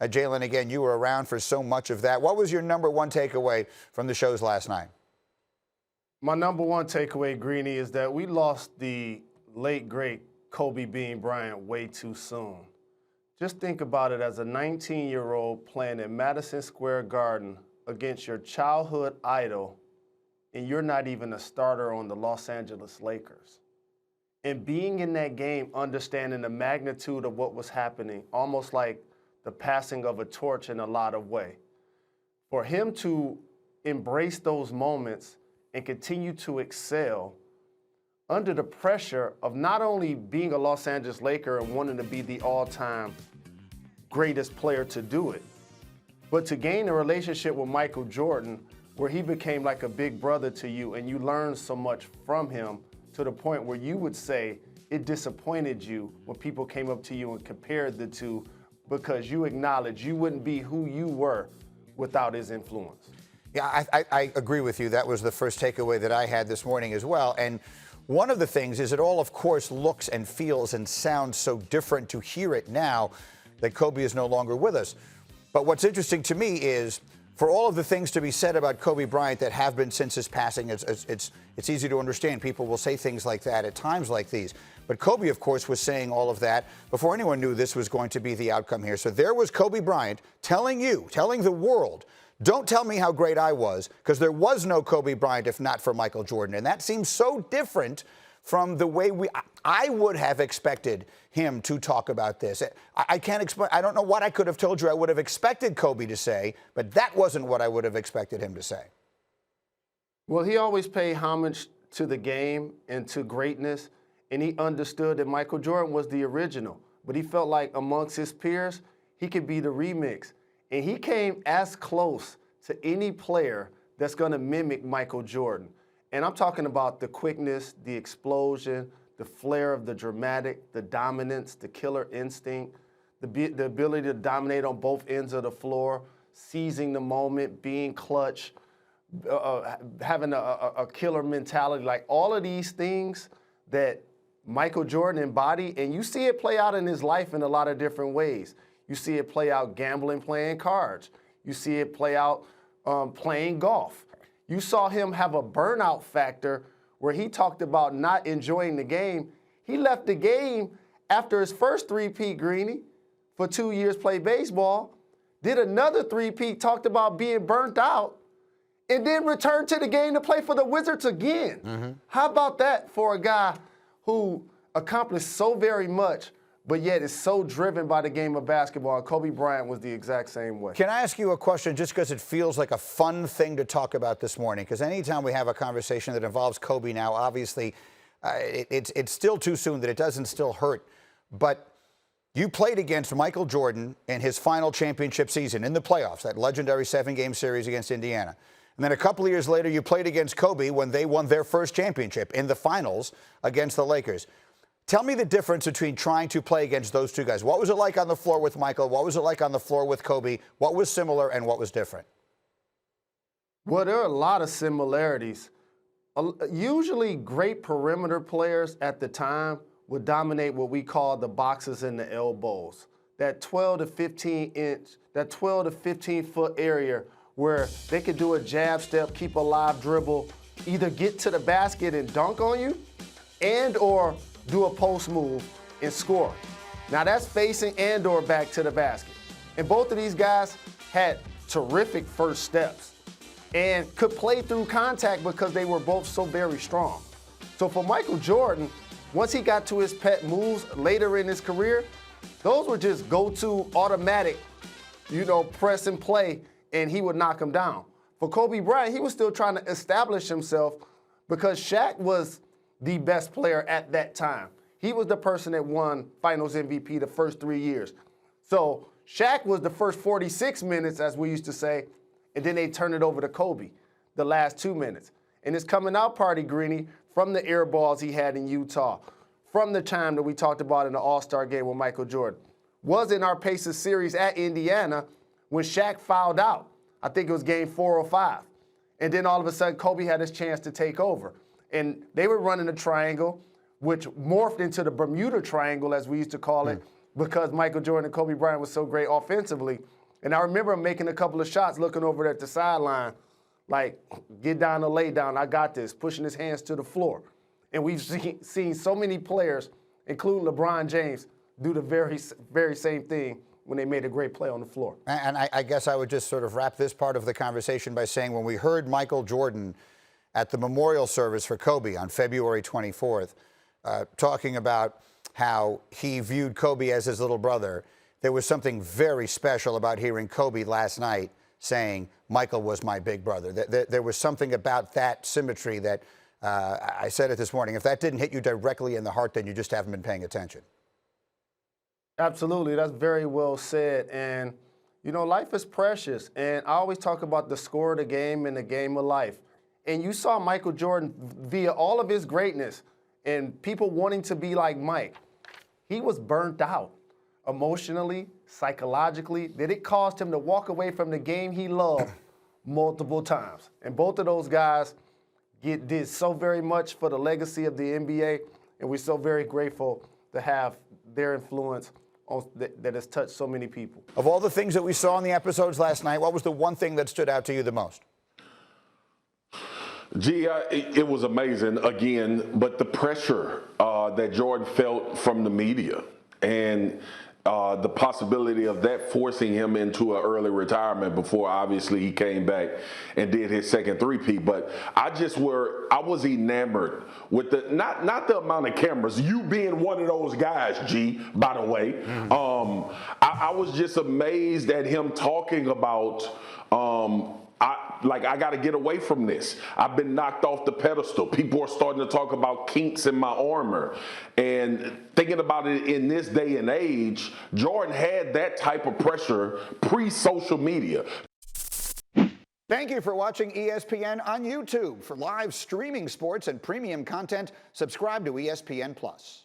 Jalen, again, you were around for so much of that. What was your number one takeaway from the shows last night? My number one takeaway, Greeny, is that we lost the late, great Kobe Bean Bryant way too soon. Just think about it as a 19-year-old playing in Madison Square Garden against your childhood idol, and you're not even a starter on the Los Angeles Lakers. And being in that game, understanding the magnitude of what was happening, almost like the passing of a torch in a lot of ways. For him to embrace those moments and continue to excel under the pressure of not only being a Los Angeles Laker and wanting to be the all-time greatest player to do it, but to gain a relationship with Michael Jordan where he became like a big brother to you and you learned so much from him to the point where you would say it disappointed you when people came up to you and compared the two because you acknowledged you wouldn't be who you were without his influence. Yeah, I agree with you. That was the first takeaway that I had this morning as well. And one of the things is it all, of course, looks and feels and sounds so different to hear it now that Kobe is no longer with us. But what's interesting to me is for all of the things to be said about Kobe Bryant that have been since his passing, it's easy to understand. People will say things like that at times like these. But Kobe, of course, was saying all of that before anyone knew this was going to be the outcome here. So there was Kobe Bryant telling the world, don't tell me how great I was, because there was no Kobe Bryant if not for Michael Jordan. And that seems so different from the way I would have expected him to talk about this. I can't explain. I don't know what I could have told you I would have expected Kobe to say, but that wasn't what I would have expected him to say. Well, he always paid homage to the game and to greatness, and he understood that Michael Jordan was the original, but he felt like amongst his peers, he could be the remix. And he came as close to any player that's going to mimic Michael Jordan. And I'm talking about the quickness, the explosion, the flair of the dramatic, the dominance, the killer instinct, the ability to dominate on both ends of the floor, seizing the moment, being clutch, having a killer mentality, like all of these things that Michael Jordan embodied, and you see it play out in his life in a lot of different ways. You see it play out gambling, playing cards. You see it play out playing golf. You saw him have a burnout factor where he talked about not enjoying the game. He left the game after his first three-peat, Greeny, for 2 years played baseball, did another three-peat, talked about being burnt out, and then returned to the game to play for the Wizards again. Mm-hmm. How about that for a guy who accomplished so very much, but yet is so driven by the game of basketball? And Kobe Bryant was the exact same way. Can I ask you a question just because it feels like a fun thing to talk about this morning? Because anytime we have a conversation that involves Kobe now, obviously it's still too soon that it doesn't still hurt. But you played against Michael Jordan in his final championship season in the playoffs, that legendary 7-game series against Indiana. And then a couple of years later, you played against Kobe when they won their first championship in the finals against the Lakers. Tell me the difference between trying to play against those two guys. What was it like on the floor with Michael? What was it like on the floor with Kobe? What was similar and what was different? Well, there are a lot of similarities. Usually great perimeter players at the time would dominate what we call the boxes and the elbows. That 12 to 15 inch, that 12 to 15 foot area where they could do a jab step, keep a live dribble, either get to the basket and dunk on you and or do a post move and score. Now that's facing and or back to the basket. And both of these guys had terrific first steps and could play through contact because they were both so very strong. So for Michael Jordan, once he got to his pet moves later in his career, those were just go-to automatic, press and play, and he would knock him down. For Kobe Bryant, he was still trying to establish himself because Shaq was the best player at that time. He was the person that won Finals MVP the first 3 years. So Shaq was the first 46 minutes, as we used to say, and then they turned it over to Kobe the last 2 minutes. And his coming out party, Greeny, from the air balls he had in Utah, from the time that we talked about in the All-Star game with Michael Jordan, was in our Pacers series at Indiana when Shaq fouled out. I think it was game 4 or 5. And then all of a sudden, Kobe had his chance to take over. And they were running a triangle, which morphed into the Bermuda Triangle, as we used to call it, because Michael Jordan and Kobe Bryant was so great offensively. And I remember him making a couple of shots, looking over at the sideline, like, get down or lay down, I got this, pushing his hands to the floor. And we've seen so many players, including LeBron James, do the very same thing when they made a great play on the floor. And I guess I would just sort of wrap this part of the conversation by saying when we heard Michael Jordan at the memorial service for Kobe on February 24th, talking about how he viewed Kobe as his little brother, there was something very special about hearing Kobe last night saying, Michael was my big brother. There was something about that symmetry that I said it this morning. If that didn't hit you directly in the heart, then you just haven't been paying attention. Absolutely. That's very well said. And, you know, life is precious. And I always talk about the score of the game and the game of life. And you saw Michael Jordan via all of his greatness and people wanting to be like Mike. He was burnt out emotionally, psychologically, that it caused him to walk away from the game he loved multiple times. And both of those guys did so very much for the legacy of the NBA, and we're so very grateful to have their influence that has touched so many people. Of all the things that we saw in the episodes last night, what was the one thing that stood out to you the most? Gee, it was amazing, again, but the pressure that Jordan felt from the media and the possibility of that forcing him into an early retirement before obviously he came back and did his second three-peat. But I was enamored with the not the amount of cameras, you being one of those guys, G, by the way. Mm-hmm. I was just amazed at him talking about I got to get away from this. I've been knocked off the pedestal. People are starting to talk about kinks in my armor. And thinking about it in this day and age, Jordan had that type of pressure pre-social media. Thank you for watching ESPN on YouTube. For live streaming sports and premium content, subscribe to ESPN+.